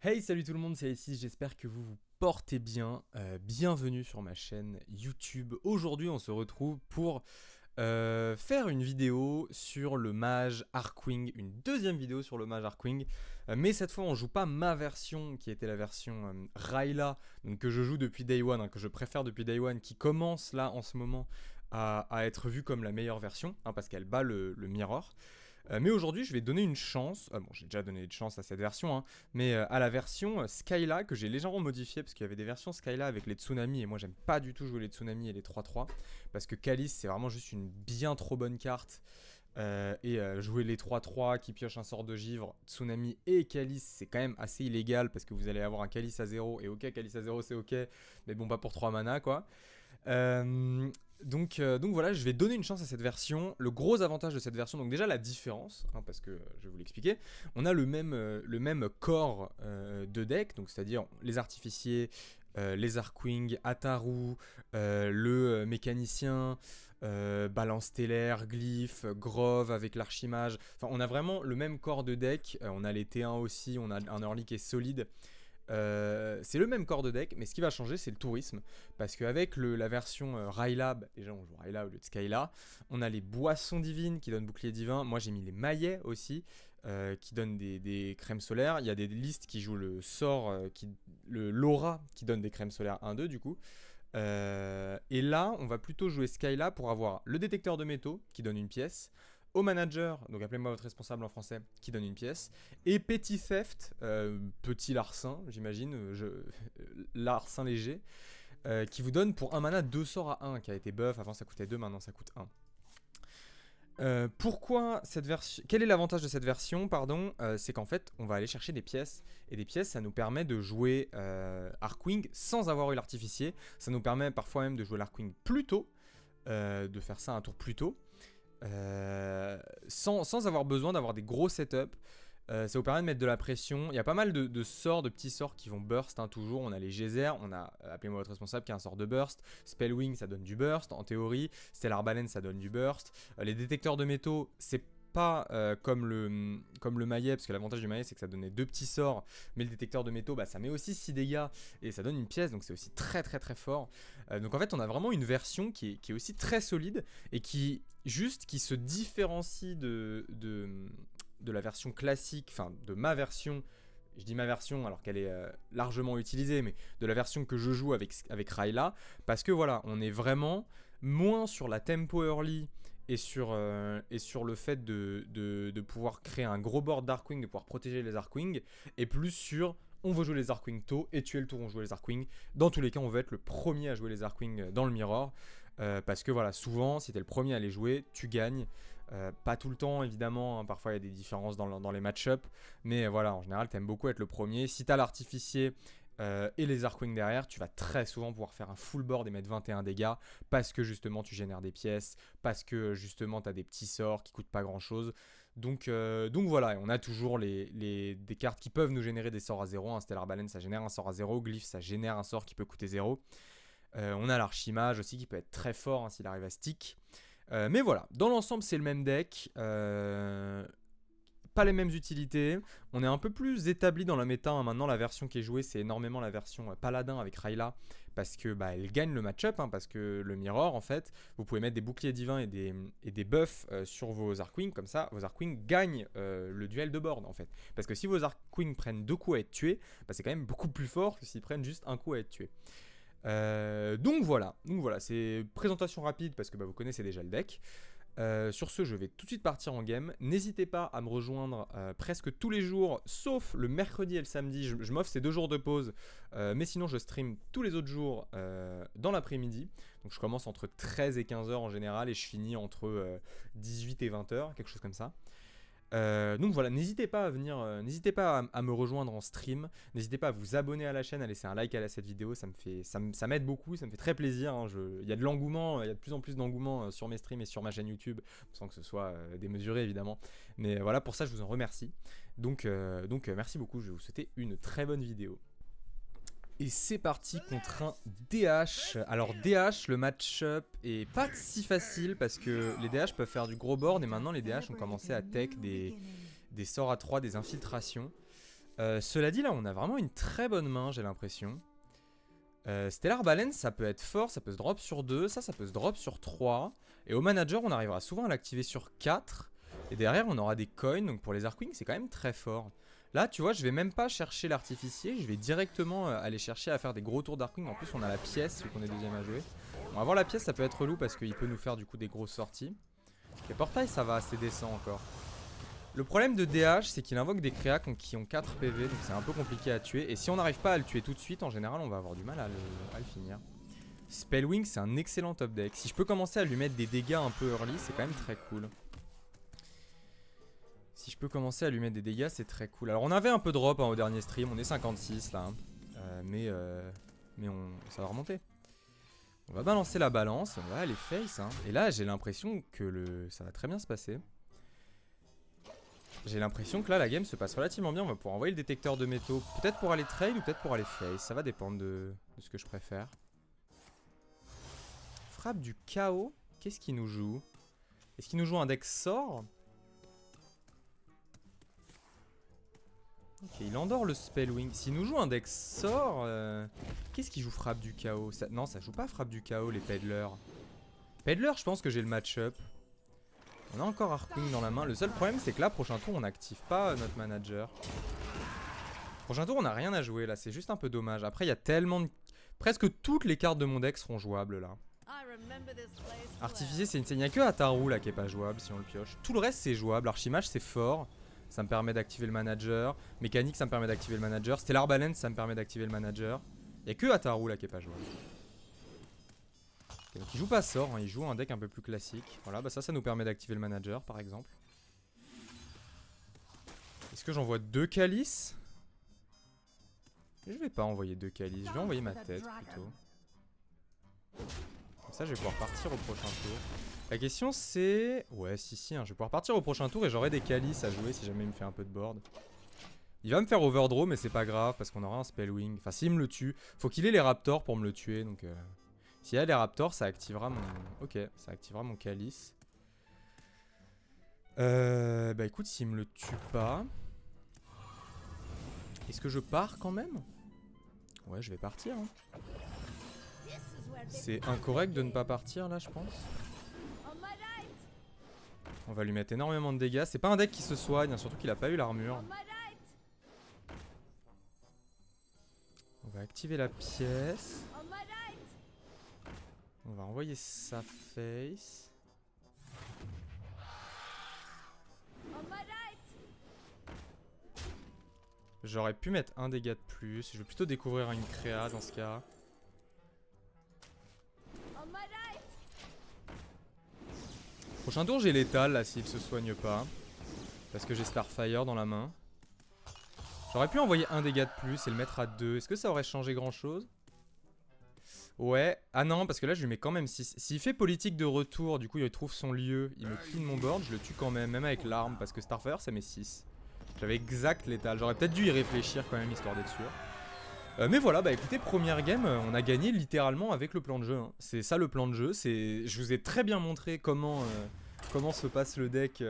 Hey, salut tout le monde, c'est ici, j'espère que vous vous portez bien. Bienvenue sur ma chaîne YouTube. Aujourd'hui, on se retrouve pour faire une vidéo sur le mage Arkwing, une deuxième vidéo sur le mage Arkwing. Mais cette fois, on joue pas ma version, qui était la version Rayla, donc que je joue depuis Day One, que je préfère depuis Day One, qui commence là en ce moment à être vue comme la meilleure version, parce qu'elle bat le Mirror. Mais aujourd'hui, je vais donner une chance. Bon, j'ai déjà donné une chance à cette version, mais à la version Skyla que j'ai légèrement modifiée parce qu'il y avait des versions Skyla avec les tsunamis et moi j'aime pas du tout jouer les tsunamis et les 3-3 parce que Kalis c'est vraiment juste une bien trop bonne carte. Jouer les 3-3 qui piochent un sort de givre, Tsunami et Kalis, c'est quand même assez illégal parce que vous allez avoir un Kalis à 0 et ok, Kalis à 0 c'est ok, mais bon, pas pour 3 mana quoi. Donc voilà, je vais donner une chance à cette version. Le gros avantage de cette version, donc déjà la différence, parce que je vais vous l'expliquer, on a le même corps de deck, donc c'est-à-dire les artificiers, les Arkwing, Ataru, le mécanicien, balance stellaire, glyph, Grove avec l'archimage. Enfin, on a vraiment le même corps de deck. On a les T1 aussi, on a un early qui est solide. C'est le même corps de deck, mais ce qui va changer, c'est le tourisme. Parce qu'avec la version Rayla, déjà on joue Rayla au lieu de Skyla, on a les boissons divines qui donnent bouclier divin. Moi j'ai mis les maillets aussi, qui donnent des crèmes solaires. Il y a des listes qui jouent le sort, le Laura, qui donne des crèmes solaires 1-2 du coup. Et là, on va plutôt jouer Skyla pour avoir le détecteur de métaux qui donne une pièce, au manager, donc appelez-moi votre responsable en français, qui donne une pièce, et Petit Theft, petit larcin, j'imagine, larcin léger, qui vous donne pour un mana 2 sorts à 1, qui a été buff, avant ça coûtait 2, maintenant ça coûte 1. Pourquoi cette version? Quel est l'avantage de cette version, pardon? C'est qu'en fait, on va aller chercher des pièces. Et des pièces, ça nous permet de jouer Arkwing sans avoir eu l'artificier. Ça nous permet parfois même de jouer l'Arkwing plus tôt, de faire ça un tour plus tôt. Sans avoir besoin d'avoir des gros setups. Ça vous permet de mettre de la pression. Il y a pas mal de sorts, de petits sorts qui vont burst toujours. On a les geysers, on a appelez-moi votre responsable qui a un sort de burst. Spellwing ça donne du burst en théorie. Stellar Baleine ça donne du burst. Les détecteurs de métaux, c'est pas comme le maillet, parce que l'avantage du maillet c'est que ça donnait 2 petits sorts, mais le détecteur de métaux ça met aussi 6 dégâts et ça donne une pièce, donc c'est aussi très très très fort. Donc en fait on a vraiment une version qui est aussi très solide et qui se différencie de la version classique, enfin de ma version. Je dis ma version alors qu'elle est largement utilisée, mais de la version que je joue avec Rayla, parce que voilà, on est vraiment moins sur la tempo early et sur le fait de pouvoir créer un gros board d'Arkwing, de pouvoir protéger les Arkwing, et plus sur on veut jouer les Arkwing tôt et tuer le tour on joue les Arkwing. Dans tous les cas, on veut être le premier à jouer les Arkwing dans le Mirror. Parce que voilà, souvent, si t'es le premier à les jouer, tu gagnes. Pas tout le temps, évidemment, parfois il y a des différences dans les match-up, mais voilà, en général, t'aimes beaucoup être le premier. Si t'as l'artificier et les Arkwing derrière, tu vas très souvent pouvoir faire un full board et mettre 21 dégâts, parce que justement, tu génères des pièces, parce que justement, t'as des petits sorts qui coûtent pas grand-chose. Donc voilà, on a toujours des cartes qui peuvent nous générer des sorts à 0. Stellar Baleine, ça génère un sort à 0. Glyph, ça génère un sort qui peut coûter 0. On a l'archimage aussi qui peut être très fort s'il arrive à stick. Mais voilà, dans l'ensemble c'est le même deck, pas les mêmes utilités, on est un peu plus établi dans la méta, maintenant la version qui est jouée c'est énormément la version paladin avec Rayla, parce que elle gagne le match-up, parce que le mirror en fait, vous pouvez mettre des boucliers divins et des buffs sur vos Arkwing, comme ça vos Arkwing gagnent le duel de board en fait, parce que si vos Arkwing prennent 2 coups à être tués, c'est quand même beaucoup plus fort que s'ils prennent juste un coup à être tués. Donc voilà, c'est présentation rapide parce que vous connaissez déjà le deck. Sur ce, je vais tout de suite partir en game. N'hésitez pas à me rejoindre presque tous les jours, sauf le mercredi et le samedi. Je m'offre ces 2 jours de pause, mais sinon je stream tous les autres jours dans l'après-midi. Donc je commence entre 13 et 15 heures en général et je finis entre 18 et 20 heures, quelque chose comme ça. Donc voilà, n'hésitez pas à venir, n'hésitez pas à me rejoindre en stream, n'hésitez pas à vous abonner à la chaîne, à laisser un like à cette vidéo, ça m'aide beaucoup, ça me fait très plaisir. Il y a de l'engouement, il y a de plus en plus d'engouement sur mes streams et sur ma chaîne YouTube, sans que ce soit démesuré évidemment. Mais voilà, pour ça je vous en remercie. Donc merci beaucoup, je vais vous souhaiter une très bonne vidéo. Et c'est parti contre un DH. Alors DH, le match-up est pas si facile parce que les DH peuvent faire du gros board et maintenant les DH ont commencé à tech des sorts à 3, des infiltrations. Cela dit, là, on a vraiment une très bonne main, j'ai l'impression. Stellar Balance, ça peut être fort, ça peut se drop sur 2, ça peut se drop sur 3. Et au manager, on arrivera souvent à l'activer sur 4. Et derrière, on aura des coins, donc pour les Arkwing, c'est quand même très fort. Là, tu vois, je vais même pas chercher l'artificier, je vais directement aller chercher à faire des gros tours d'Arkwing. En plus, on a la pièce, vu qu'on est deuxième à jouer. Bon, avoir la pièce, ça peut être relou parce qu'il peut nous faire du coup des grosses sorties. Les portails, ça va assez décent encore. Le problème de DH, c'est qu'il invoque des créas qui ont 4 PV, donc c'est un peu compliqué à tuer. Et si on n'arrive pas à le tuer tout de suite, en général, on va avoir du mal à le finir. Spellwing, c'est un excellent top deck. Si je peux commencer à lui mettre des dégâts un peu early, c'est quand même très cool. Si je peux commencer à lui mettre des dégâts, c'est très cool. Alors on avait un peu de drop au dernier stream, on est 56 là. Mais ça va remonter. On va balancer la balance, on va aller face. Et là, j'ai l'impression que ça va très bien se passer. J'ai l'impression que là, la game se passe relativement bien. On va pouvoir envoyer le détecteur de métaux. Peut-être pour aller trade ou peut-être pour aller face. Ça va dépendre de ce que je préfère. Frappe du chaos. Qu'est-ce qu'il nous joue? Est-ce qu'il nous joue un deck sort? Ok, il endort le Spellwing. S'il nous joue un deck sort, qu'est-ce qu'il joue frappe du chaos? Non, ça joue pas frappe du chaos, les Peddlers. Peddler, je pense que j'ai le match-up. On a encore Arkwing dans la main. Le seul problème, c'est que là, prochain tour, on n'active pas notre manager. Prochain tour, on n'a rien à jouer là. C'est juste un peu dommage. Après, il y a tellement de... Presque toutes les cartes de mon deck seront jouables là. Artificier, c'est une... Il n'y a que Ataru là qui est pas jouable si on le pioche. Tout le reste, c'est jouable. Archimage, c'est fort. Ça me permet d'activer le manager. Mécanique, ça me permet d'activer le manager. Stellar Balance, ça me permet d'activer le manager. Il n'y a que Ataru là qui est pas jouable. Okay, donc il joue pas sort, hein, il joue un deck un peu plus classique. Voilà, bah ça nous permet d'activer le manager par exemple. Est-ce que j'envoie 2 calices? Je vais pas envoyer 2 calices, je vais envoyer ma tête plutôt. Comme ça je vais pouvoir partir au prochain tour. La question c'est... Ouais si hein, je vais pouvoir partir au prochain tour et j'aurai des calices à jouer si jamais il me fait un peu de board. Il va me faire overdraw mais c'est pas grave parce qu'on aura un Spellwing. Enfin s'il me le tue, faut qu'il ait les raptors pour me le tuer donc... S'il y a les raptors, ça activera mon... Ok, ça activera mon calice. Bah écoute, s'il me le tue pas... Est-ce que je pars quand même? Ouais, je vais partir. Hein. C'est incorrect de ne pas partir là, je pense. On va lui mettre énormément de dégâts. C'est pas un deck qui se soigne, hein, surtout qu'il a pas eu l'armure. On va activer la pièce. On va envoyer sa face. J'aurais pu mettre un dégât de plus. Je vais plutôt découvrir une créa dans ce cas. Prochain tour, j'ai l'étal là s'il se soigne pas. Parce que j'ai Starfire dans la main. J'aurais pu envoyer un dégât de plus et le mettre à 2. Est-ce que ça aurait changé grand chose? Ouais, ah non, parce que là je lui mets quand même 6. S'il fait politique de retour, du coup il trouve son lieu, il me clean mon board, je le tue quand même, même avec l'arme, parce que Starfire ça met 6. J'avais exact l'étal, j'aurais peut-être dû y réfléchir quand même, histoire d'être sûr. Mais voilà, bah écoutez, première game, on a gagné littéralement avec le plan de jeu. Hein. C'est ça le plan de jeu, je vous ai très bien montré comment se passe le deck,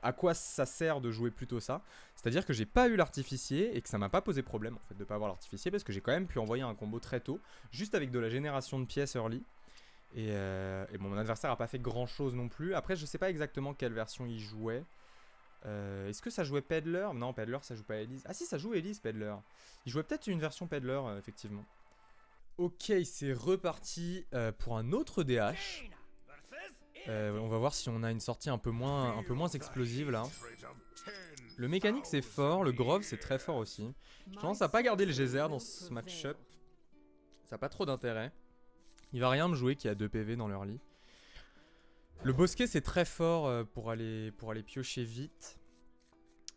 à quoi ça sert de jouer plutôt ça. C'est-à-dire que j'ai pas eu l'artificier et que ça m'a pas posé problème en fait de pas avoir l'artificier parce que j'ai quand même pu envoyer un combo très tôt, juste avec de la génération de pièces early. Et bon, mon adversaire a pas fait grand chose non plus. Après, je sais pas exactement quelle version il jouait. Est-ce que ça jouait Peddler? Non, Peddler ça joue pas Elise. Ah si, ça joue Elise Peddler. Il jouait peut-être une version Peddler, effectivement. Ok, c'est reparti pour un autre DH. On va voir si on a une sortie un peu moins explosive là. Le mécanique c'est fort, le grove c'est très fort aussi. Je pense à pas garder le geyser dans ce match-up. Ça n'a pas trop d'intérêt. Il va rien me jouer qui a 2 PV dans l'early. Le bosquet c'est très fort pour aller piocher vite.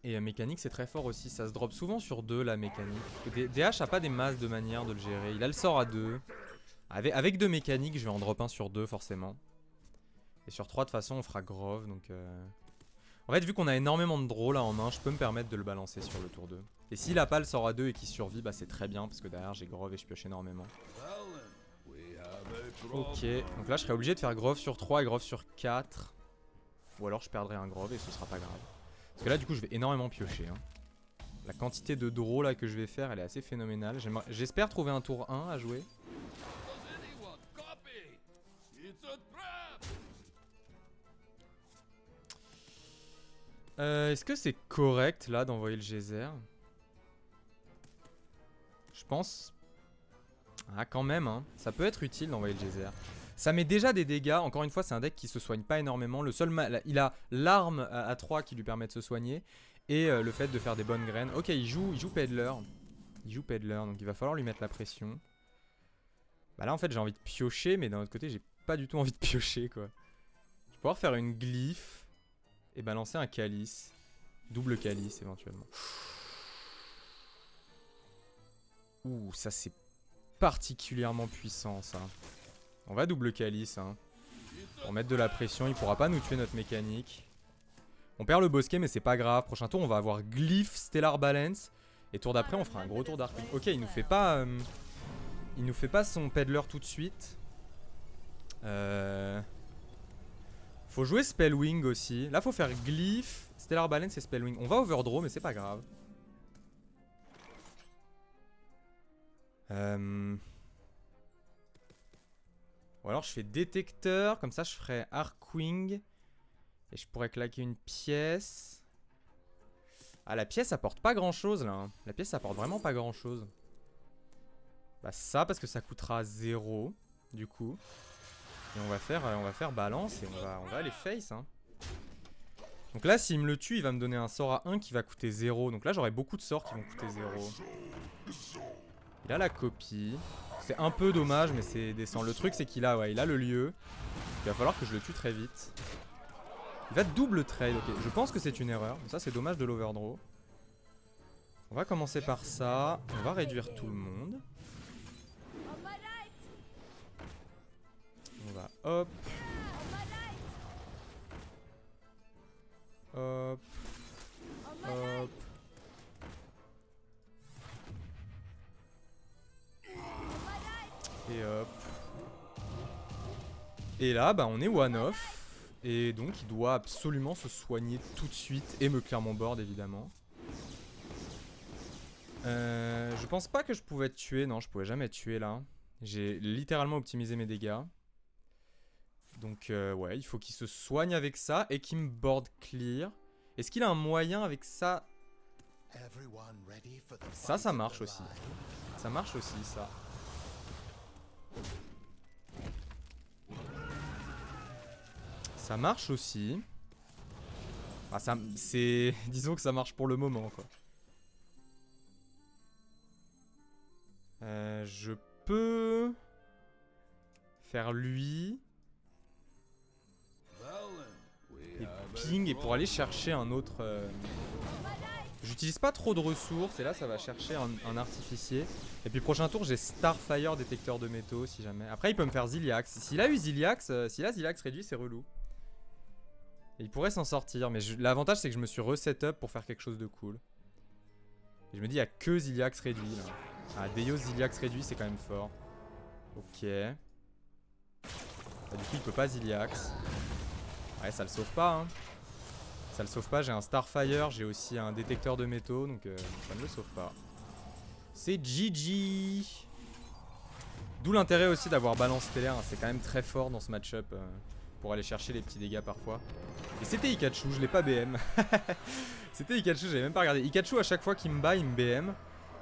Et mécanique c'est très fort aussi, ça se drop souvent sur 2 la mécanique. DH a pas des masses de manière de le gérer, il a le sort à 2. Avec 2 mécaniques je vais en drop 1 sur 2 forcément. Et sur 3 de toute façon on fera grove donc... En fait vu qu'on a énormément de draw là en main, je peux me permettre de le balancer sur le tour 2. Et s'il a pas le sort à 2 et qu'il survit, bah c'est très bien parce que derrière j'ai grove et je pioche énormément. Ok, donc là je serais obligé de faire grove sur 3 et grove sur 4. Ou alors je perdrai un grove et ce sera pas grave. Parce que là du coup je vais énormément piocher. Hein. La quantité de draw là que je vais faire, elle est assez phénoménale. J'espère trouver un tour 1 à jouer. Est-ce que c'est correct là d'envoyer le geyser? Je pense. Ah, quand même, hein. Ça peut être utile d'envoyer le geyser. Ça met déjà des dégâts. Encore une fois, c'est un deck qui se soigne pas énormément. Le seul il a l'arme à 3 qui lui permet de se soigner. Et le fait de faire des bonnes graines. Ok, il joue Peddler. Il joue Peddler, donc il va falloir lui mettre la pression. Bah là, en fait, j'ai envie de piocher, mais d'un autre côté, j'ai pas du tout envie de piocher, quoi. Je vais pouvoir faire une glyphe et balancer un calice. Double calice, éventuellement. Ouh, ça, c'est particulièrement puissant, ça. On va double calice, hein. Pour mettre de la pression, il pourra pas nous tuer notre mécanique. On perd le bosquet, mais c'est pas grave. Prochain tour, on va avoir Glyph, Stellar Balance. Et tour d'après, on fera un gros tour Darkwing. Ok, il nous fait pas son Peddler tout de suite. Faut jouer Spellwing aussi. Là, faut faire Glyph, Stellar Balance et Spellwing. On va overdraw, mais c'est pas grave. Ou alors je fais détecteur, comme ça je ferai Arkwing. Et je pourrais claquer une pièce. Ah, la pièce apporte pas grand chose là, hein. La pièce apporte vraiment pas grand chose. Bah ça parce que ça coûtera 0 du coup. Et on va faire balance et on va aller face, hein. Donc là s'il me le tue il va me donner un sort à 1 qui va coûter 0. Donc là j'aurai beaucoup de sorts qui vont coûter 0. Il a la copie. C'est un peu dommage mais c'est décent. Le truc c'est qu'il a, il a le lieu. Il va falloir que je le tue très vite. Il va double trade, ok. Je pense que c'est une erreur. Ça c'est dommage de l'overdraw. On va commencer par ça. On va réduire tout le monde. On va hop. Hop. Hop. Et hop. Et là, bah on est one-off. Et donc il doit absolument se soigner tout de suite et me clear mon board évidemment. Je pense pas que je pouvais tuer, non je pouvais jamais tuer là. J'ai littéralement optimisé mes dégâts. Donc ouais, il faut qu'il se soigne avec ça et qu'il me board clear. Est-ce qu'il a un moyen avec ça? Ça marche aussi. Ça marche aussi ça. Ça marche aussi. Ah, ça, c'est... Disons que ça marche pour le moment, quoi. Je peux... faire lui... et ping, et pour aller chercher un autre... J'utilise pas trop de ressources, et là ça va chercher un artificier. Et puis prochain tour j'ai Starfire, détecteur de métaux, si jamais. Après il peut me faire Ziliax. S'il a eu Ziliax, s'il a Ziliax réduit, c'est relou. Et il pourrait s'en sortir, mais l'avantage c'est que je me suis reset up pour faire quelque chose de cool. Et je me dis, il n'y a que Ziliax réduit là. Ah, Deio Ziliax réduit, c'est quand même fort. Ok. Bah, du coup, il peut pas Ziliax. Ouais, ça le sauve pas, hein. Ça le sauve pas, j'ai un Starfire, j'ai aussi un détecteur de métaux, donc ça ne le sauve pas. C'est GG. D'où l'intérêt aussi d'avoir balance stellaire, hein. C'est quand même très fort dans ce match-up. Pour aller chercher les petits dégâts parfois. Et c'était Ikachu, je l'ai pas BM. C'était Ikachu, j'avais même pas regardé. Ikachu à chaque fois qu'il me bat, il me BM.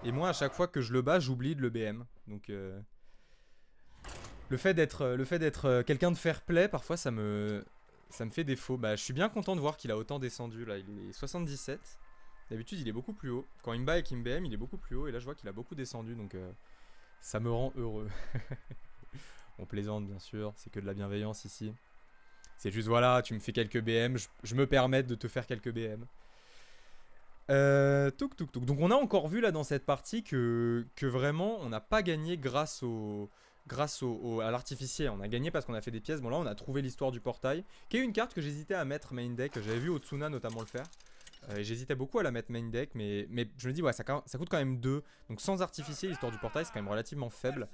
Et moi à chaque fois que je le bats, j'oublie de le BM. Donc le fait d'être quelqu'un de fair play, parfois ça me fait défaut. Bah je suis bien content de voir qu'il a autant descendu là, il est 77. D'habitude il est beaucoup plus haut. Quand il me bat et qu'il me BM, il est beaucoup plus haut. Et là je vois qu'il a beaucoup descendu, donc ça me rend heureux. On plaisante bien sûr, c'est que de la bienveillance ici. C'est juste voilà, tu me fais quelques BM, je me permets de te faire quelques BM. Touk touk touk. Donc on a encore vu là dans cette partie que vraiment on n'a pas gagné grâce à l'artificier. On a gagné parce qu'on a fait des pièces. Bon là on a trouvé l'histoire du portail, qui est une carte que j'hésitais à mettre main deck. J'avais vu Otsuna notamment le faire. J'hésitais beaucoup à la mettre main deck, mais je me dis ouais ça coûte quand même 2. Donc sans artificier, l'histoire du portail c'est quand même relativement faible.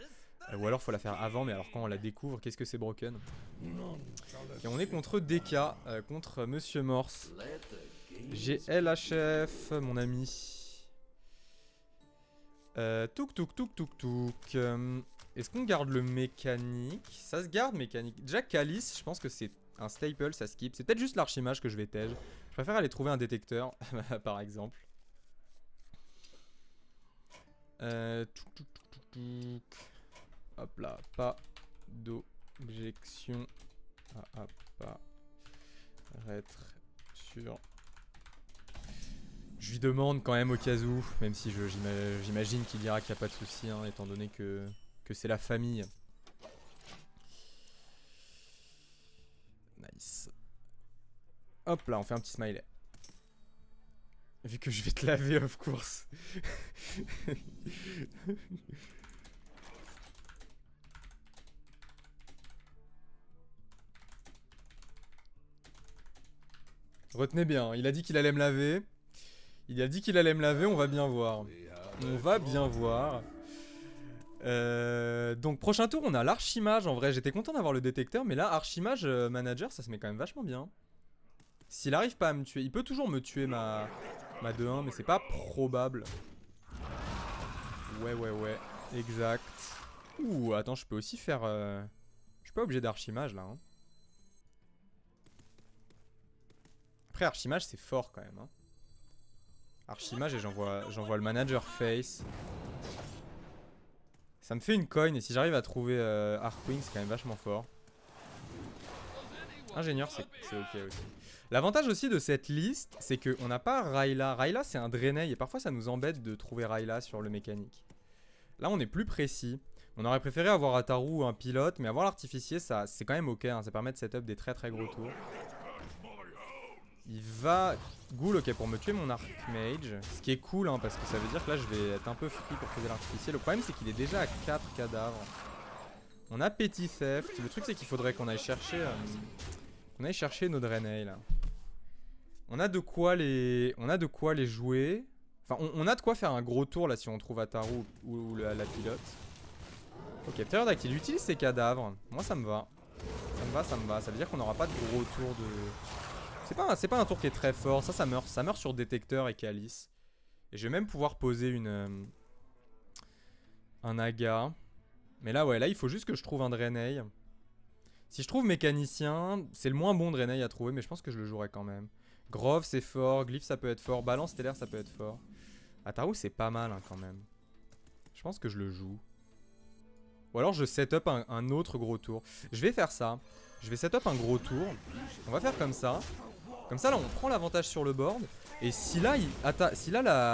Ou alors faut la faire avant, mais alors quand on la découvre, qu'est-ce que c'est broken? Et on est contre DK, contre Monsieur Morse. J'ai LHF, mon ami. Touk touk touk touk touk. Est-ce qu'on garde le mécanique? Ça se garde mécanique. Déjà Calice, je pense que c'est un staple, ça skip. C'est peut-être juste l'archimage que je vais tège. Je préfère aller trouver un détecteur, par exemple. Touk touk touk touk touk. Hop là, pas d'objection à apparaître sur... Je lui demande quand même au cas où, même si j'imagine qu'il dira qu'il n'y a pas de souci, hein, étant donné que c'est la famille. Nice. Hop là, on fait un petit smiley. Vu que je vais te laver, of course. Retenez bien, il a dit qu'il allait me laver. Il a dit qu'il allait me laver, on va bien voir. On va bien voir. Donc prochain tour on a l'archimage. En vrai j'étais content d'avoir le détecteur, mais là archimage manager ça se met quand même vachement bien. S'il arrive pas à me tuer, il peut toujours me tuer ma 2-1, mais c'est pas probable. Ouais, exact. Ouh, attends, je peux aussi faire... Je suis pas obligé d'archimage là, hein. Après archimage c'est fort quand même, hein. Archimage et j'envoie le manager face. Ça me fait une coin et si j'arrive à trouver Arkwing c'est quand même vachement fort. Ingénieur c'est ok aussi. L'avantage aussi de cette liste c'est qu'on n'a pas Rayla. Rayla c'est un Draenei et parfois ça nous embête de trouver Rayla sur le mécanique. Là on est plus précis. On aurait préféré avoir Ataru ou un pilote, mais avoir l'artificier c'est quand même ok, hein. Ça permet de setup des très gros tours. Il va... Ghoul, ok, pour me tuer mon Archmage. Ce qui est cool, hein, parce que ça veut dire que là, je vais être un peu free pour poser l'artificier. Le problème, c'est qu'il est déjà à 4 cadavres. On a Petty Theft. Le truc, c'est qu'il faudrait qu'on aille chercher... nos Draenei, là. On a de quoi les jouer. Enfin, on a de quoi faire un gros tour, là, si on trouve Ataru ou la pilote. Ok, Pterodactyl, il utilise ses cadavres. Moi, ça me va. Ça me va. Ça veut dire qu'on n'aura pas de gros tour de... C'est pas un tour qui est très fort, ça meurt sur détecteur et Calice. Et je vais même pouvoir poser un Naga. Mais là ouais, là il faut juste que je trouve un Draenei. Si je trouve mécanicien, c'est le moins bon Draenei à trouver, mais je pense que je le jouerai quand même. Grove c'est fort, Glyph ça peut être fort, Balance stellaire ça peut être fort. Ataru c'est pas mal, hein, quand même. Je pense que je le joue. Ou alors je set up un autre gros tour. Je vais faire ça. Je vais set up un gros tour. On va faire comme ça. Comme ça là on prend l'avantage sur le board. Et si là,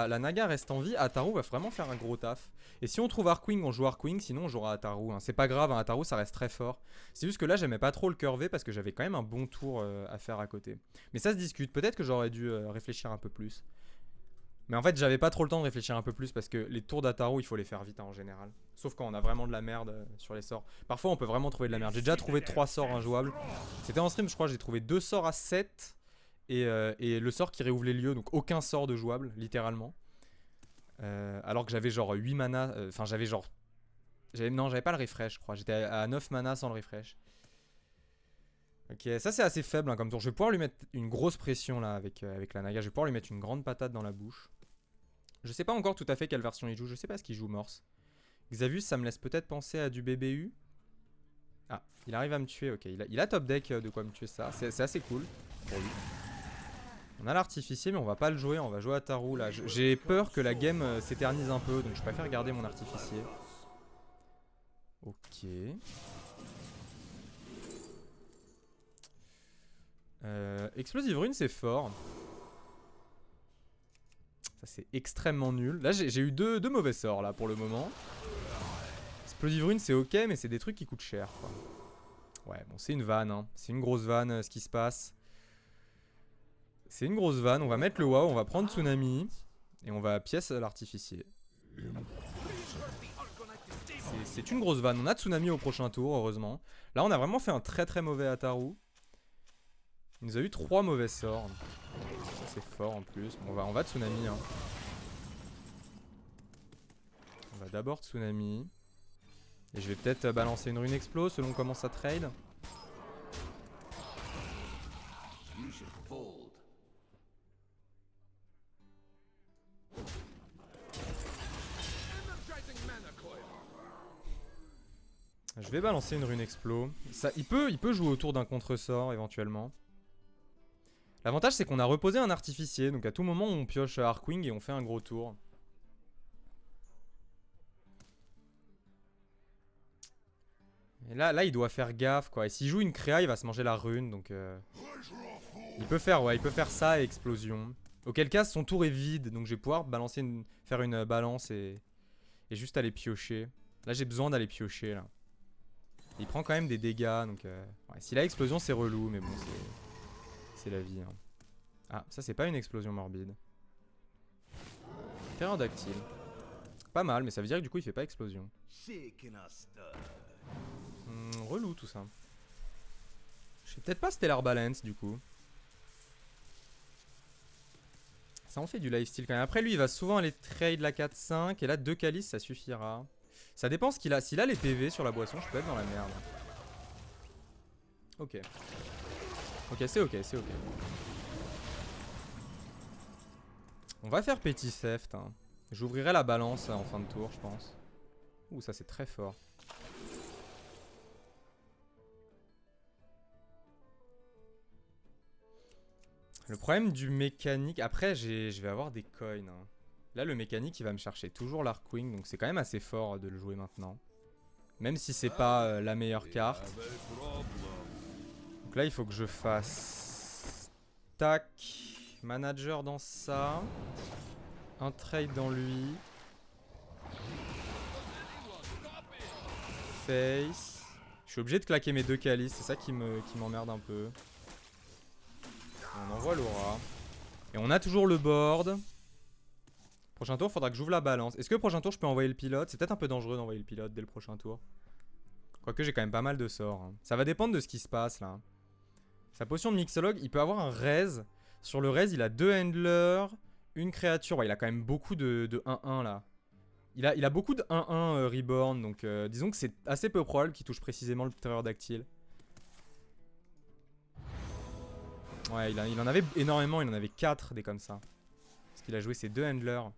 la Naga reste en vie, Ataru va vraiment faire un gros taf. Et si on trouve Arkwing, on joue Arkwing, sinon on jouera Ataru, hein. C'est pas grave, hein, Ataru ça reste très fort. C'est juste que là j'aimais pas trop le curver parce que j'avais quand même un bon tour à faire à côté. Mais ça se discute, peut-être que j'aurais dû réfléchir un peu plus. Mais en fait j'avais pas trop le temps de réfléchir un peu plus parce que les tours d'Ataru il faut les faire vite, hein, en général. Sauf quand on a vraiment de la merde sur les sorts. Parfois on peut vraiment trouver de la merde. J'ai déjà trouvé 3 sorts injouables. C'était en stream je crois, j'ai trouvé 2 sorts à 7. Et le sort qui réouvre les lieux, donc aucun sort de jouable, littéralement. Alors que j'avais genre 8 mana, enfin j'avais genre... Non, j'avais pas le refresh, je crois. J'étais à 9 mana sans le refresh. Ok, ça c'est assez faible, hein, comme tour. Je vais pouvoir lui mettre une grosse pression là avec la Naga. Je vais pouvoir lui mettre une grande patate dans la bouche. Je sais pas encore tout à fait quelle version il joue. Je sais pas ce qu'il joue Morse. Xavus, ça me laisse peut-être penser à du BBU. Ah, il arrive à me tuer, ok. Il a top deck de quoi me tuer ça. C'est assez cool pour lui. On a l'artificier mais on va pas le jouer, on va jouer à Ataru là. J'ai peur que la game s'éternise un peu, donc je préfère garder mon artificier. Ok. Explosive Rune c'est fort. Ça c'est extrêmement nul. Là j'ai eu deux mauvais sorts là pour le moment. Explosive Rune c'est ok mais c'est des trucs qui coûtent cher quoi. Ouais bon c'est une vanne, hein. C'est une grosse vanne ce qui se passe. C'est une grosse vanne, on va mettre le WoW, on va prendre Tsunami et on va pièce l'artificier. C'est une grosse vanne, on a Tsunami au prochain tour heureusement. Là on a vraiment fait un très mauvais Ataru. Il nous a eu 3 mauvais sorts. C'est fort en plus, bon, on va Tsunami, hein. On va d'abord Tsunami. Et je vais peut-être balancer une rune explo selon comment ça trade. Je vais balancer une rune explo. Ça, il peut jouer autour d'un contre-sort éventuellement. L'avantage c'est qu'on a reposé un artificier, donc à tout moment on pioche Arcwing et on fait un gros tour. Et là il doit faire gaffe quoi. Et s'il joue une créa il va se manger la rune donc il peut faire ça et explosion. Auquel cas son tour est vide donc je vais pouvoir faire une balance et juste aller piocher. Là j'ai besoin d'aller piocher là. Il prend quand même des dégâts donc ouais, s'il a explosion c'est relou mais bon c'est la vie hein. Ah, ça c'est pas une explosion morbide. Pterodactyle. Pas mal, mais ça veut dire que du coup il fait pas explosion. Relou tout ça. Je sais peut-être pas Stellar Balance du coup. Ça en fait du lifesteal quand même. Après lui il va souvent aller trade la 4-5 et là 2 calices ça suffira. Ça dépend ce qu'il a. S'il a les PV sur la boisson, je peux être dans la merde. Ok. Ok, c'est ok, c'est ok. On va faire Petit Theft. Hein. J'ouvrirai la balance en fin de tour, je pense. Ouh, ça c'est très fort. Le problème du mécanique... Après, je vais avoir des coins. Hein. Là, le mécanique, il va me chercher toujours l'Arcwing. Donc c'est quand même assez fort de le jouer maintenant. Même si c'est pas la meilleure carte. Donc là, il faut que je fasse... Tac. Manager dans ça. Un trade dans lui. Face. Je suis obligé de claquer mes 2 calices, c'est ça qui m'emmerde un peu. On envoie Laura. Et on a toujours le board. Prochain tour, faudra que j'ouvre la balance. Est-ce que le prochain tour, je peux envoyer le pilote? C'est peut-être un peu dangereux d'envoyer le pilote dès le prochain tour. Quoique j'ai quand même pas mal de sorts. Hein. Ça va dépendre de ce qui se passe là. Sa potion de mixologue, il peut avoir un raise. Sur le raise, il a 2 handlers, une créature. Ouais, il a quand même beaucoup de 1-1 là. Il a beaucoup de 1-1 Reborn, donc disons que c'est assez peu probable qu'il touche précisément le ptérodactyle. Ouais, il en avait énormément, il en avait 4 des comme ça. Parce qu'il a joué ses 2 handlers.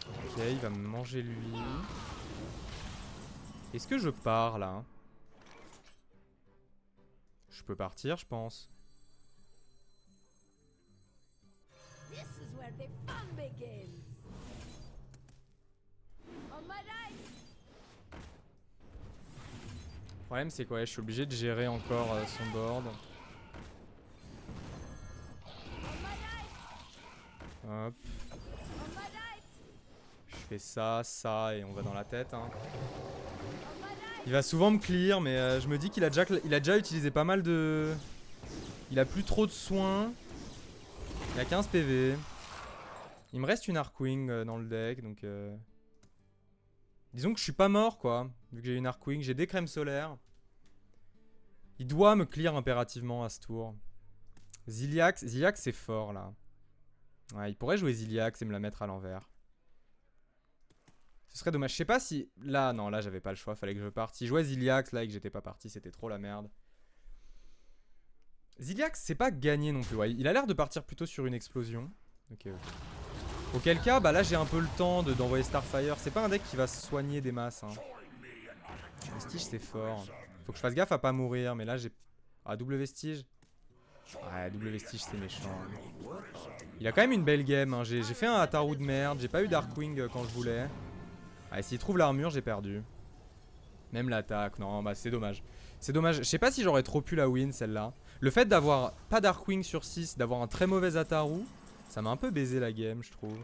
Ok, il va me manger lui. Est-ce que je pars là? Je peux partir, je pense. Le problème c'est quoi? Je suis obligé de gérer encore son board. Hop. Je fais ça, ça et on va dans la tête. Hein. Il va souvent me clear mais je me dis qu'il a déjà utilisé pas mal de... Il a plus trop de soins. Il a 15 PV. Il me reste une Arcwing dans le deck donc... Disons que je suis pas mort quoi. Vu que j'ai une Arcwing, j'ai des crèmes solaires. Il doit me clear impérativement à ce tour. Ziliax c'est fort là. Ouais, il pourrait jouer Ziliax et me la mettre à l'envers. Ce serait dommage. Je sais pas si... Là, non, là j'avais pas le choix, fallait que je parte. Si je jouais Ziliax là et que j'étais pas parti, c'était trop la merde. Ziliax, c'est pas gagné non plus. Ouais, il a l'air de partir plutôt sur une explosion. Ok, ok. Auquel cas, bah là j'ai un peu le temps d'envoyer Starfire. C'est pas un deck qui va se soigner des masses. Hein. Vestige c'est fort. Faut que je fasse gaffe à pas mourir, mais là j'ai... Ah, double Vestige. Ouais, double Vestige c'est méchant. Il a quand même une belle game. Hein. J'ai fait un Ataru de merde. J'ai pas eu Darkwing quand je voulais. Ouais, s'il trouve l'armure, j'ai perdu. Même l'attaque. Non, bah c'est dommage. C'est dommage. Je sais pas si j'aurais trop pu la win celle-là. Le fait d'avoir pas Darkwing sur 6, d'avoir un très mauvais Ataru, ça m'a un peu baisé la game, je trouve.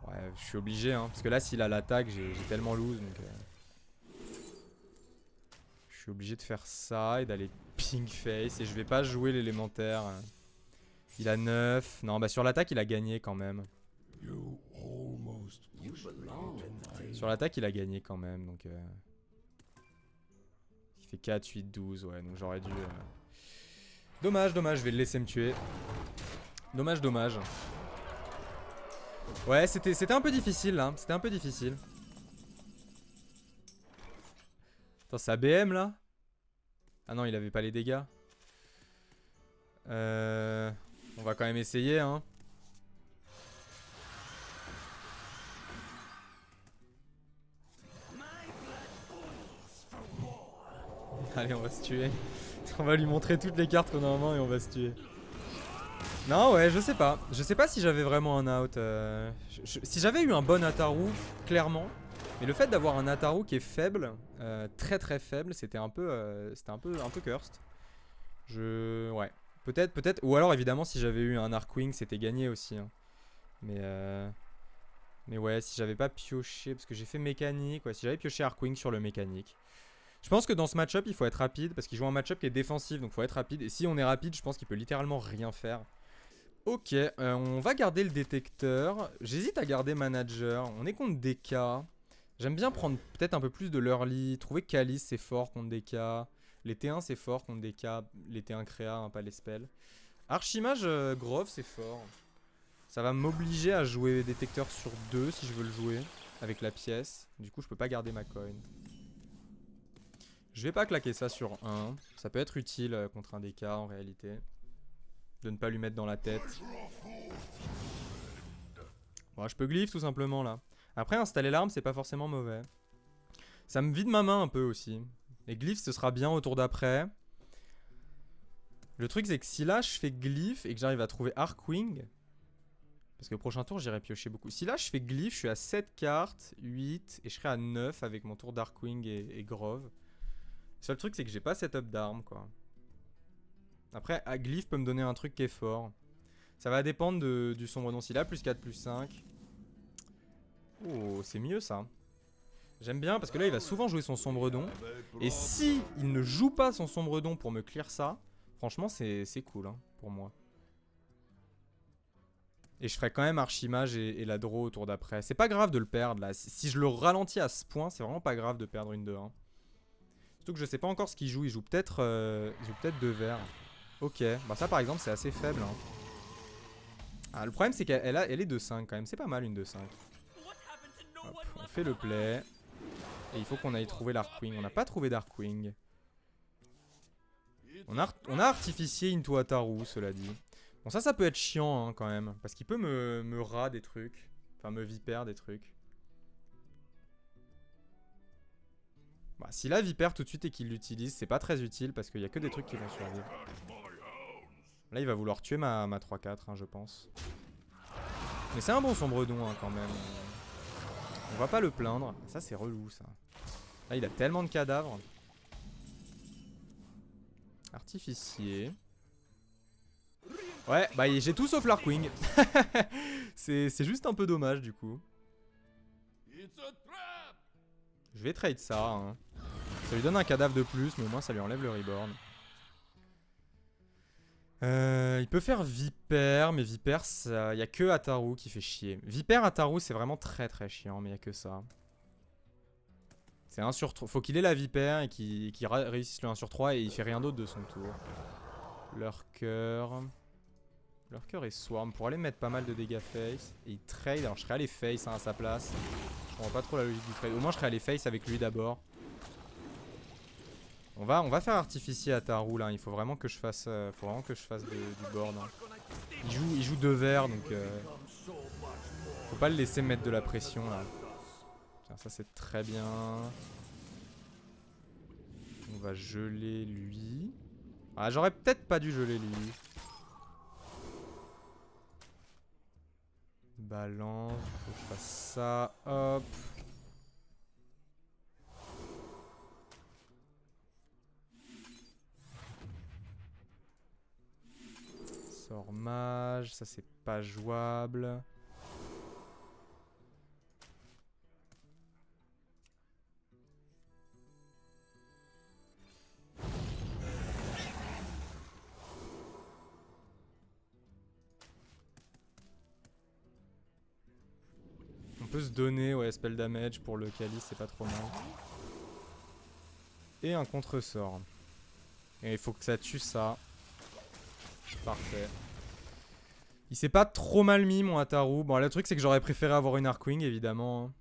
Ouais, je suis obligé, hein. Parce que là, s'il a l'attaque, j'ai tellement lose. Donc, je suis obligé de faire ça et d'aller pink face. Et je vais pas jouer l'élémentaire. Il a 9. Non, bah sur l'attaque, il a gagné quand même. Sur l'attaque, il a gagné quand même. Donc, il fait 4, 8, 12. Ouais, donc j'aurais dû... Dommage, dommage, je vais le laisser me tuer. Dommage, dommage. Ouais, c'était un peu difficile là. C'était un peu difficile. Attends, c'est ABM là? Ah non, il avait pas les dégâts. On va quand même essayer, hein. Allez, on va se tuer. On va lui montrer toutes les cartes qu'on a en main et on va se tuer. Non, ouais, je sais pas. Je sais pas si j'avais vraiment un out. Si j'avais eu un bon Ataru, clairement. Mais le fait d'avoir un Ataru qui est faible, très très faible, c'était un peu cursed. Ouais. Peut-être. Ou alors évidemment, si j'avais eu un Arkwing, c'était gagné aussi. Hein. Mais ouais, si j'avais pas pioché, parce que j'ai fait mécanique, ouais, si j'avais pioché Arkwing sur le mécanique. Je pense que dans ce match-up, il faut être rapide, parce qu'il joue un match-up qui est défensif, donc il faut être rapide. Et si on est rapide, je pense qu'il peut littéralement rien faire. Ok, on va garder le détecteur. J'hésite à garder manager. On est contre DK. J'aime bien prendre peut-être un peu plus de l'early. Trouver que Calice c'est fort contre DK. Les T1 c'est fort contre DK. Les T1 créa, hein, pas les spells. Archimage Grove c'est fort. Ça va m'obliger à jouer détecteur sur 2 si je veux le jouer. Avec la pièce. Du coup je peux pas garder ma coin. Je vais pas claquer ça sur 1. Ça peut être utile contre un DK en réalité. De ne pas lui mettre dans la tête. Bon, je peux glyph tout simplement là. Après, installer l'arme, c'est pas forcément mauvais. Ça me vide ma main un peu aussi. Et glyph, ce sera bien au tour d'après. Le truc, c'est que si là, je fais glyph et que j'arrive à trouver Arkwing. Parce que au prochain tour, j'irai piocher beaucoup. Si là, je fais glyph, je suis à 7 cartes, 8. Et je serai à 9 avec mon tour d'Arkwing et Grove. Le seul truc, c'est que j'ai pas setup d'armes quoi. Après, glyph peut me donner un truc qui est fort. Ça va dépendre du sombre don. S'il a plus 4, plus 5. Oh, c'est mieux ça. J'aime bien parce que là, il va souvent jouer son sombre don. Et si il ne joue pas son sombre don pour me clear ça, franchement, c'est cool hein, pour moi. Et je ferai quand même Archimage et la draw au tour d'après. C'est pas grave de le perdre là. Si je le ralentis à ce point, c'est vraiment pas grave de perdre une 2-1. Surtout que je sais pas encore ce qu'il joue. Il joue peut-être 2 verts. Ok, bah ça par exemple c'est assez faible hein. Ah, le problème c'est qu'elle est 2-5 quand même, c'est pas mal une 2-5. On fait le play. Et il faut qu'on aille trouver l'Arkwing, on n'a pas trouvé d'Arkwing. On a artificié Into Ataru cela dit. Bon ça peut être chiant hein, quand même, parce qu'il peut me rat des trucs. Enfin me vipère des trucs. Bah, si là vipère tout de suite et qu'il l'utilise, c'est pas très utile parce qu'il y a que des trucs qui vont survivre. Là, il va vouloir tuer ma 3-4, hein, je pense. Mais c'est un bon sombre don, hein, quand même. On va pas le plaindre. Ça, c'est relou, ça. Là, il a tellement de cadavres. Artificier. Ouais, bah j'ai tout sauf l'Arkwing. C'est juste un peu dommage, du coup. Je vais trade ça. Hein. Ça lui donne un cadavre de plus, mais au moins, ça lui enlève le reborn. Il peut faire Vipère, mais Vipère, il n'y a que Ataru qui fait chier. Vipère, Ataru, c'est vraiment très très chiant, mais il n'y a que ça. C'est 1 sur 3. Faut qu'il ait la Vipère et qu'il réussisse le 1 sur 3 et il fait rien d'autre de son tour. Lurker. Lurker et Swarm pour aller mettre pas mal de dégâts face. Et il trade, alors je serais allé face hein, à sa place. Je comprends pas trop la logique du trade. Au moins je serais allé face avec lui d'abord. On va faire artificier Ataru là, il faut vraiment que je fasse, du board. Hein. Il joue 2 verts donc faut pas le laisser mettre de la pression là. Tiens, ça c'est très bien. On va geler lui. Ah j'aurais peut-être pas dû geler lui. Balance, faut que je fasse ça, hop. Sort mage, ça c'est pas jouable. On peut se donner, ouais, spell damage pour le calice, c'est pas trop mal. Et un contre-sort. Et il faut que ça tue ça. Parfait. Il s'est pas trop mal mis mon Ataru. Bon le truc c'est que j'aurais préféré avoir une Arkwing évidemment.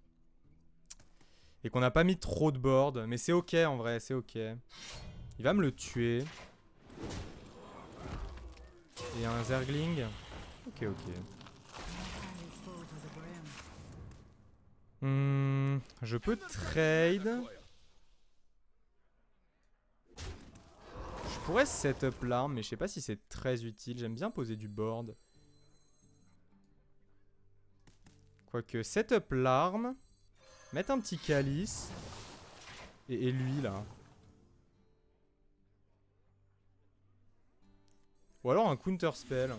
Et qu'on n'a pas mis trop de board. Mais c'est ok en vrai, c'est ok. Il va me le tuer. Et un Zergling. Ok. Je peux trade. pourrait setup l'arme, mais je sais pas si c'est très utile. J'aime bien poser du board. Quoique, setup l'arme, mettre un petit calice, et lui là. Ou alors un counter spell,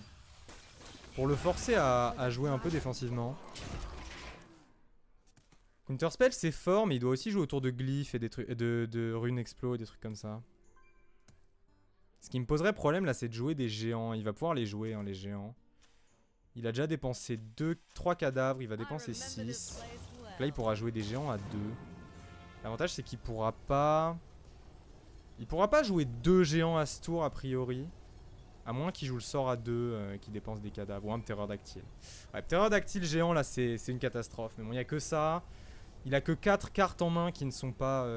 pour le forcer à jouer un peu défensivement. Counter spell c'est fort, mais il doit aussi jouer autour de glyphes et des trucs, de runes explo et des trucs comme ça. Ce qui me poserait problème là, c'est de jouer des géants. Il va pouvoir les jouer, hein, les géants. Il a déjà dépensé 3 cadavres, il va dépenser 6. Donc là, il pourra jouer des géants à 2. L'avantage, c'est qu'il pourra pas... Il pourra pas jouer 2 géants à ce tour, a priori. À moins qu'il joue le sort à 2, qui dépense des cadavres. Ou un ptérodactyle. Ouais, ptérodactyle géant, là, c'est une catastrophe. Mais bon, il n'y a que ça. Il a que 4 cartes en main qui ne sont pas...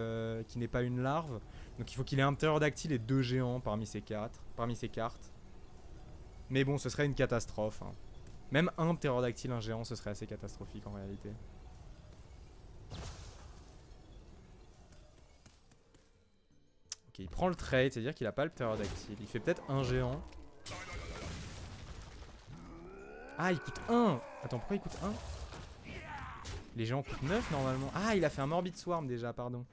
qui n'est pas une larve. Donc il faut qu'il ait un ptérodactyle et 2 géants parmi ces cartes. Mais bon, ce serait une catastrophe, hein. Même un ptérodactyle, un géant, ce serait assez catastrophique en réalité. Ok, il prend le trade, c'est-à-dire qu'il a pas le ptérodactyle. Il fait peut-être un géant. Ah, il coûte 1. Attends, pourquoi il coûte 1? Les géants coûtent 9 normalement. Ah, il a fait un Morbid Swarm déjà, pardon.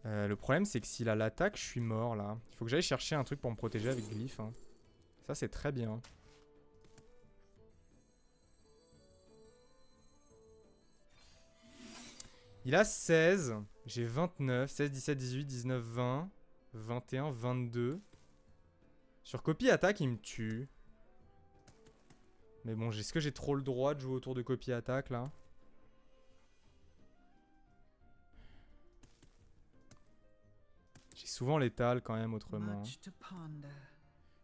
Le problème, c'est que s'il a l'attaque, je suis mort là. Il faut que j'aille chercher un truc pour me protéger avec glyphe, hein. Ça, c'est très bien. Il a 16. J'ai 29. 16, 17, 18, 19, 20. 21, 22. Sur copie attaque, il me tue. Mais bon, est-ce que j'ai trop le droit de jouer autour de copie attaque là? J'ai souvent l'étal quand même autrement.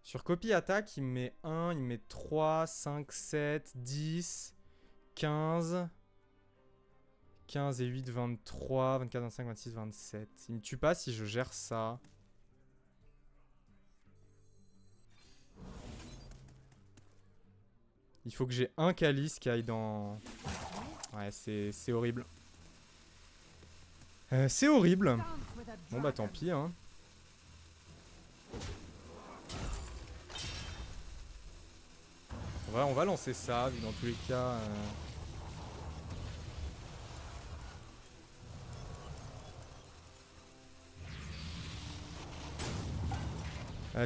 Sur copie attaque, il me met 1, il me met 3, 5, 7, 10, 15. 15 et 8, 23, 24, 25, 26, 27. Il me tue pas si je gère ça. Il faut que j'ai un calice qui aille dans... Ouais, c'est horrible. C'est horrible. Bon bah tant pis, hein. On va lancer ça, vu dans tous les cas...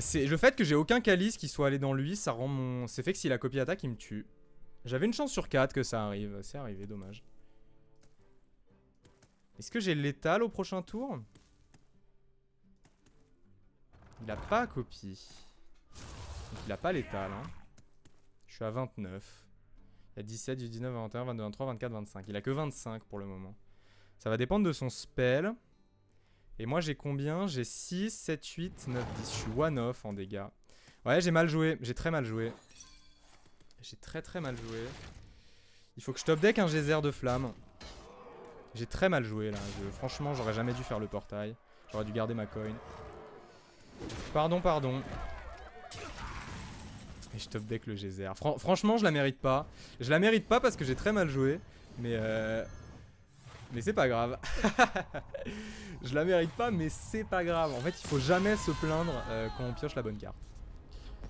c'est le fait que j'ai aucun calice qui soit allé dans lui, ça rend mon... C'est fait que s'il a copie attaque, il me tue. J'avais une chance sur 4 que ça arrive. C'est arrivé, dommage. Est-ce que j'ai l'étal au prochain tour? Il a pas copie. Donc il a pas l'étal, hein. Je suis à 29. Il y a 17, 18, 19, 21, 22, 23, 24, 25. Il a que 25 pour le moment. Ça va dépendre de son spell. Et moi j'ai combien? J'ai 6, 7, 8, 9, 10. Je suis one off en dégâts. Ouais, j'ai mal joué. J'ai très mal joué. J'ai très mal joué. Il faut que je top deck un geyser de flamme. J'ai très mal joué là. Franchement, j'aurais jamais dû faire le portail. J'aurais dû garder ma coin. Pardon. Et je top deck le geyser. Franchement, je la mérite pas. Je la mérite pas parce que j'ai très mal joué. Mais c'est pas grave. Je la mérite pas, mais c'est pas grave. En fait, il faut jamais se plaindre quand on pioche la bonne carte.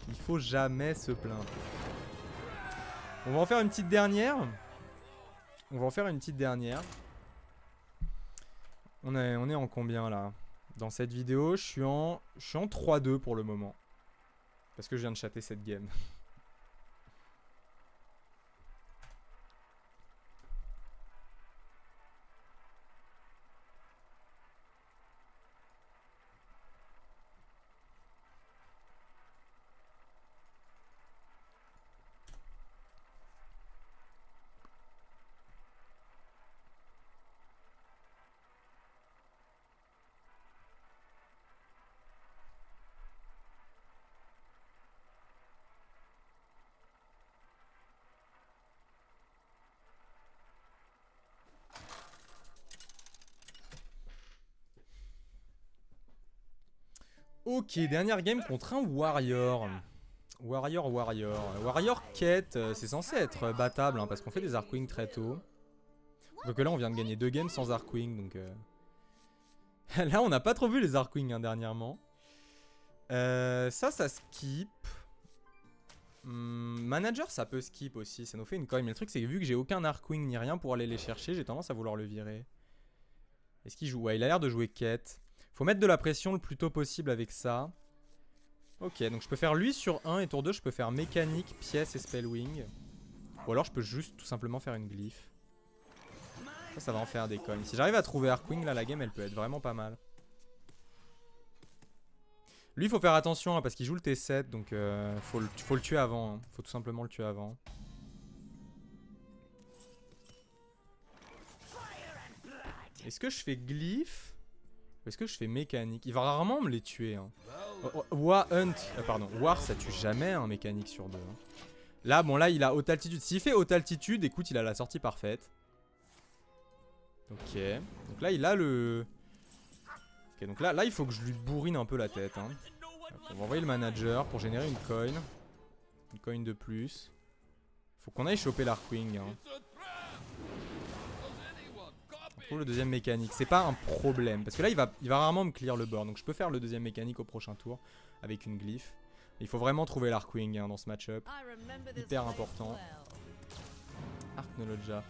Il faut jamais se plaindre. On va en faire une petite dernière. On est en combien là? Dans cette vidéo, je suis en 3-2 pour le moment. Parce que je viens de chatter cette game. Ok, dernière game contre un Warrior. Warrior quête, c'est censé être battable, hein, parce qu'on fait des Arcwing très tôt. Donc là, on vient de gagner 2 games sans Arcwing, donc... Là, on n'a pas trop vu les Arkwing hein, dernièrement. Ça skip. Manager, ça peut skip aussi. Ça nous fait une coin. Mais le truc, c'est que vu que j'ai aucun Arkwing ni rien pour aller les chercher, j'ai tendance à vouloir le virer. Est-ce qu'il joue? Ouais, il a l'air de jouer quête. Faut mettre de la pression le plus tôt possible avec ça. Ok, donc je peux faire lui sur 1 et tour 2, je peux faire mécanique, pièce et spellwing. Ou alors je peux juste tout simplement faire une glyphe. Ça va en faire des coins. Si j'arrive à trouver Arkwing, là, la game, elle peut être vraiment pas mal. Lui, il faut faire attention hein, parce qu'il joue le T7, donc faut le tuer avant. Hein. Faut tout simplement le tuer avant. Est-ce que je fais glyphe ou est-ce que je fais mécanique? Il va rarement me les tuer. Hein. War, ça tue jamais un mécanique sur 2. Hein. Là, bon, là, il a haute altitude. S'il fait haute altitude, écoute, il a la sortie parfaite. Ok. Donc là, il a le... Ok, donc là, il faut que je lui bourrine un peu la tête. Hein. On va envoyer le manager pour générer une coin. Une coin de plus. Faut qu'on aille choper l'Arkwing. Hein. On trouve le deuxième mécanique. C'est pas un problème. Parce que là, il va rarement me clear le board. Donc je peux faire le deuxième mécanique au prochain tour. Avec une glyphe. Il faut vraiment trouver l'Arkwing hein, dans ce match-up. Hyper important. Arknologia.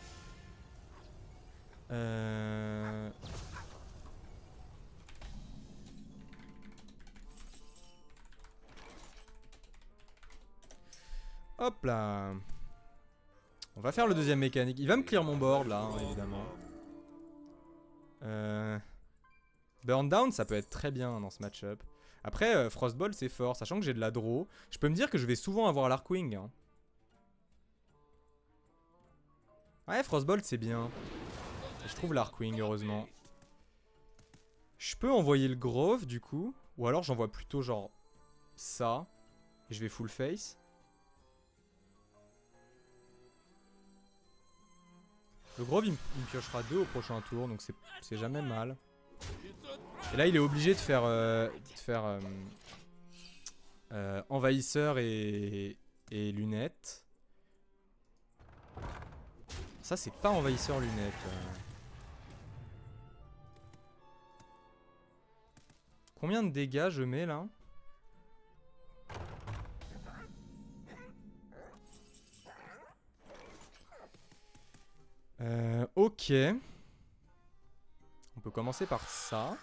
Hop là. On va faire le deuxième mécanique. Il va me clear mon board là, hein, évidemment. Burn down, ça peut être très bien dans ce match-up. Après, Frostbolt, c'est fort, sachant que j'ai de la draw. Je peux me dire que je vais souvent avoir l'Arkwing. Hein. Ouais, Frostbolt, c'est bien. Et je trouve l'Arkwing, heureusement. Je peux envoyer le Grove, du coup. Ou alors j'envoie plutôt genre ça. Et je vais full face. Le Grove, il me piochera 2 au prochain tour, donc c'est jamais mal. Et là, il est obligé de faire, envahisseur et lunettes. Ça, c'est pas envahisseur lunettes. Combien de dégâts je mets là? Ok. On peut commencer par ça.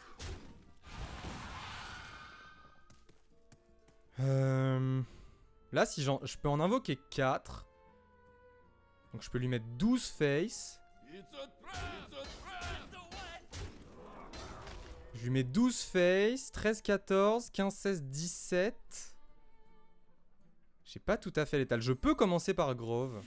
Là, si je peux en invoquer 4. Donc je peux lui mettre 12 face. Je lui mets 12 face, 13, 14, 15, 16, 17. J'ai pas tout à fait l'étal. Je peux commencer par Grove.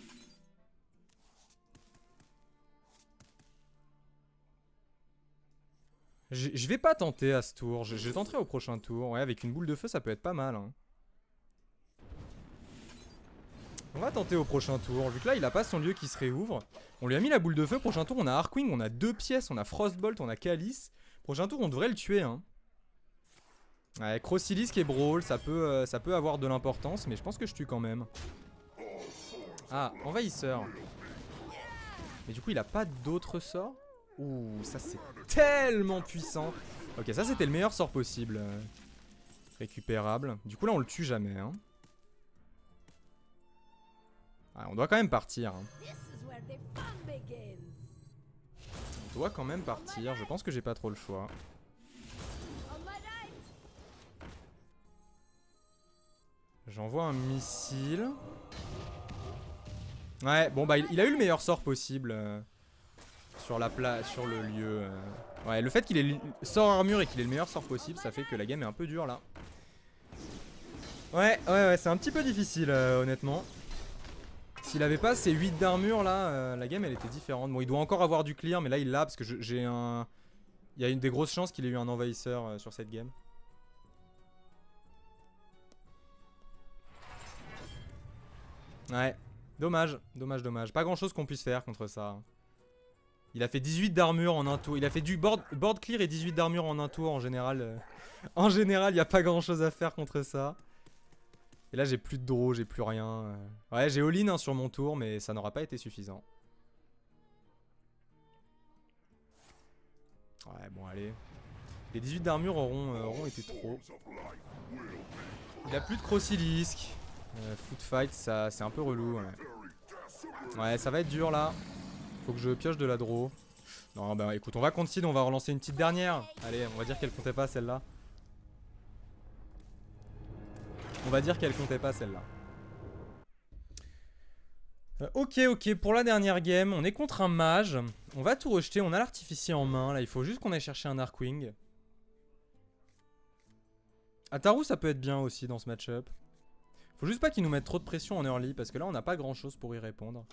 Je vais pas tenter à ce tour. Je tenterai au prochain tour. Ouais, avec une boule de feu, ça peut être pas mal. Hein. On va tenter au prochain tour. Vu que là, il a pas son lieu qui se réouvre. On lui a mis la boule de feu. Prochain tour, on a Arkwing, on a 2 pièces, on a Frostbolt, on a Calice. Prochain tour, on devrait le tuer. Hein. Ouais, Crocilisk et Brawl, ça peut avoir de l'importance, mais je pense que je tue quand même. Ah, envahisseur. Mais du coup, il a pas d'autres sorts? Ouh, ça c'est tellement puissant. Ok, ça c'était le meilleur sort possible. Récupérable. Du coup là on le tue jamais. Hein. Ah, on doit quand même partir. Hein. On doit quand même partir. Je pense que j'ai pas trop le choix. J'envoie un missile. Ouais, bon bah il a eu le meilleur sort possible. Sur le lieu. Ouais, le fait qu'il ait le sort armure et qu'il ait le meilleur sort possible, ça fait que la game est un peu dure là. Ouais, c'est un petit peu difficile honnêtement. S'il avait pas ces 8 d'armure là, la game elle était différente. Bon, il doit encore avoir du clear, mais là il l'a parce que j'ai un... Il y a une des grosses chances qu'il ait eu un envahisseur sur cette game. Ouais, dommage. Pas grand chose qu'on puisse faire contre ça. Il a fait 18 d'armure en un tour. Il a fait du board clear et 18 d'armure en un tour en général. En général, il n'y a pas grand chose à faire contre ça. Et là, j'ai plus de draw, j'ai plus rien. Ouais, j'ai all-in hein, sur mon tour, mais ça n'aura pas été suffisant. Ouais, bon, allez. Les 18 d'armure auront été trop. Il a plus de Crossilisk. Foot fight, ça c'est un peu relou. Ouais, ça va être dur là. Faut que je pioche de la draw. Non, bah écoute, on va concede, on va relancer une petite dernière. Allez, on va dire qu'elle comptait pas celle-là. On va dire qu'elle comptait pas celle-là. Ok, pour la dernière game, on est contre un mage. On va tout rejeter, on a l'artificier en main. Là, il faut juste qu'on aille chercher un Arkwing. Ataru, ça peut être bien aussi dans ce match-up. Faut juste pas qu'il nous mette trop de pression en early, parce que là, on n'a pas grand-chose pour y répondre.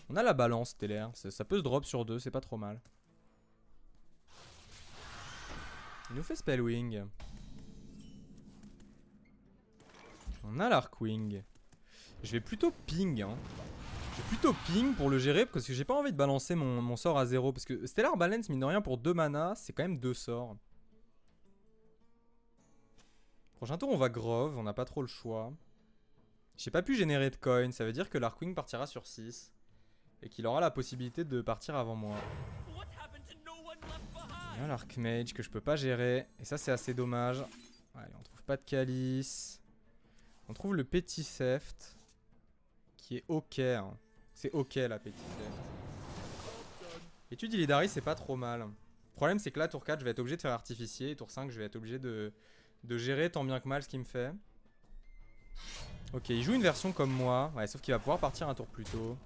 On a la balance stellaire, ça peut se drop sur 2, c'est pas trop mal. Il nous fait Spellwing. On a l'Arkwing. Je vais plutôt ping, hein. Je vais plutôt ping pour le gérer parce que j'ai pas envie de balancer mon sort à 0. Parce que Stellar Balance, mine de rien, pour 2 mana, c'est quand même 2 sorts. Prochain tour, on va Grove, on n'a pas trop le choix. J'ai pas pu générer de coin, ça veut dire que l'Arkwing partira sur 6. Et qu'il aura la possibilité de partir avant moi. Il y a l'Archmage que je peux pas gérer. Et ça, c'est assez dommage. Allez, on trouve pas de Calice. On trouve le Petit Theft. Qui est ok, hein. C'est ok la Petit Theft. Étude Illidari, c'est pas trop mal. Le problème, c'est que là, tour 4, je vais être obligé de faire artificier. Et tour 5, je vais être obligé de gérer tant bien que mal ce qu'il me fait. Ok, il joue une version comme moi. Ouais, sauf qu'il va pouvoir partir un tour plus tôt.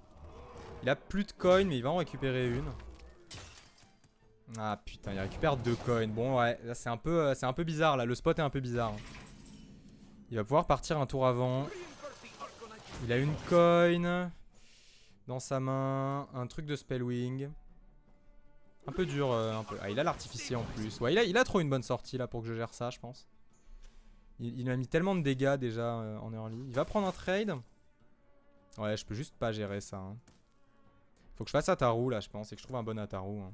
Il a plus de coins, mais il va en récupérer une. Ah putain, il récupère 2 coins. Bon, ouais, là c'est un peu bizarre. Là, le spot est un peu bizarre. Il va pouvoir partir un tour avant. Il a une coin dans sa main. Un truc de Spellwing. Un peu dur, un peu. Ah, il a l'artificier en plus. Ouais, il a trop une bonne sortie là pour que je gère ça, je pense. Il m'a mis tellement de dégâts déjà en early. Il va prendre un trade. Ouais, je peux juste pas gérer ça. Hein. Faut que je fasse Ataru là, je pense, et que je trouve un bon Ataru. Hein.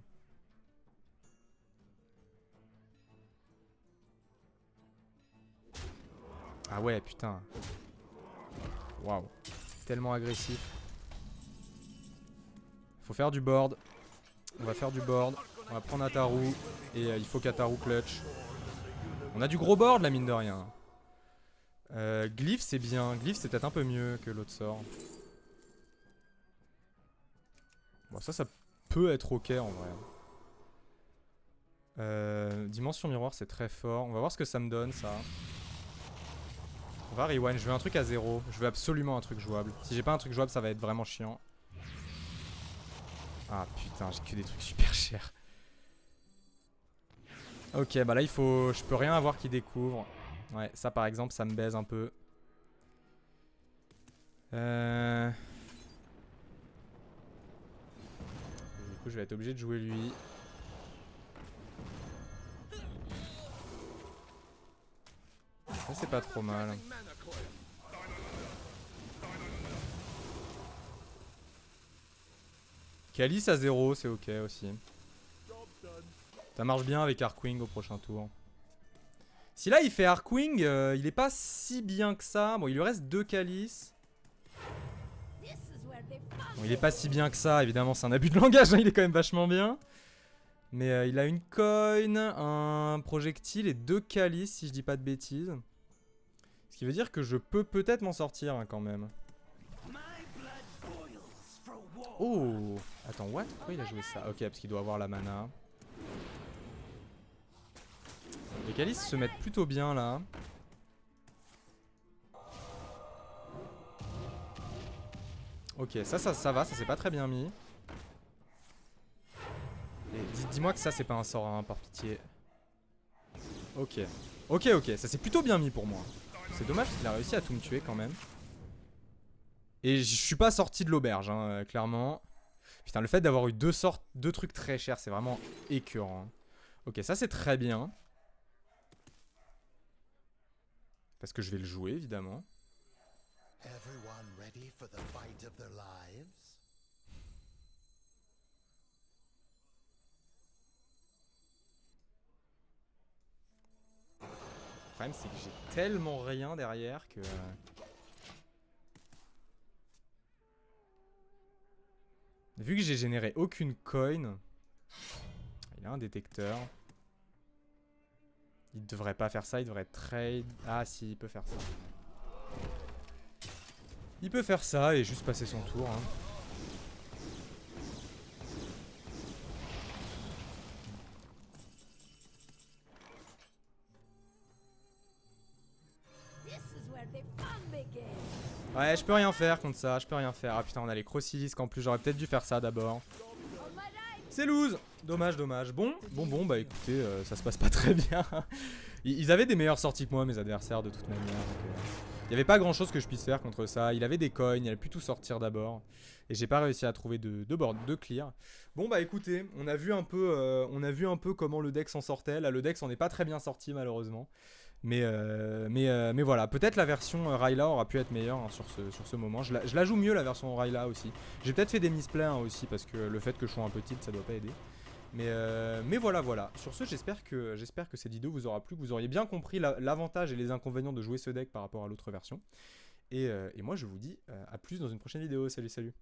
Ah ouais, putain. Waouh. Tellement agressif. Faut faire du board. On va faire du board. On va prendre Ataru. Et il faut qu'Ataru clutch. On a du gros board, la mine de rien. Glyph, c'est bien. Glyph, c'est peut-être un peu mieux que l'autre sort. Bon, ça peut être ok en vrai. Dimension miroir, c'est très fort. On va voir ce que ça me donne, ça. On va rewind. Je veux un truc à 0. Je veux absolument un truc jouable. Si j'ai pas un truc jouable, ça va être vraiment chiant. Ah putain, j'ai que des trucs super chers. Ok, bah là il faut... Je peux rien avoir qui découvre. Ouais, ça par exemple, ça me baise un peu. Du coup, je vais être obligé de jouer lui. Ça c'est pas trop mal. Calice à 0, c'est ok aussi. Ça marche bien avec Arkwing au prochain tour. Si là il fait Arkwing, il est pas si bien que ça. Bon, il lui reste 2 Calices. Bon, il est pas si bien que ça, évidemment, c'est un abus de langage, hein, il est quand même vachement bien. Mais il a une coin, un projectile et 2 Calices, si je dis pas de bêtises. Ce qui veut dire que je peux peut-être m'en sortir hein, quand même. Oh! Attends, what? Pourquoi il a joué ça? Ok, parce qu'il doit avoir la mana. Les Calices se mettent plutôt bien là. Ok, ça va, ça s'est pas très bien mis. Et dis-moi que ça c'est pas un sort, hein, par pitié. Ok, ça s'est plutôt bien mis pour moi. C'est dommage qu'il a réussi à tout me tuer quand même. Et je suis pas sorti de l'auberge, hein, clairement. Putain, le fait d'avoir eu deux trucs très chers, c'est vraiment écœurant. Ok, ça c'est très bien. Parce que je vais le jouer, évidemment. Le problème, c'est que j'ai tellement rien derrière que... Vu que j'ai généré aucune coin... Il a un détecteur. Il devrait pas faire ça, il devrait trade. Ah si, il peut faire ça. Il peut faire ça et juste passer son tour. Hein. Ouais, je peux rien faire contre ça, je peux rien faire. Ah putain, on a les Crossilisk en plus, j'aurais peut-être dû faire ça d'abord. C'est lose. Dommage, dommage. Bon, bah écoutez, ça se passe pas très bien. Ils avaient des meilleures sorties que moi, mes adversaires, de toute manière. Il n'y avait pas grand chose que je puisse faire contre ça. Il avait des coins, il a pu tout sortir d'abord. Et j'ai pas réussi à trouver de board, de clear. Bon bah écoutez, on a vu un peu comment le deck s'en sortait. Là, le deck s'en est pas très bien sorti malheureusement. Mais voilà, peut-être la version Rayla aura pu être meilleure hein, sur ce moment. Je la joue mieux la version Rayla aussi. J'ai peut-être fait des misplays hein, aussi parce que le fait que je sois un peu tilt ça doit pas aider. Mais voilà. Sur ce, j'espère que cette vidéo vous aura plu, que vous auriez bien compris l'avantage et les inconvénients de jouer ce deck par rapport à l'autre version. Et moi je vous dis à plus dans une prochaine vidéo. Salut.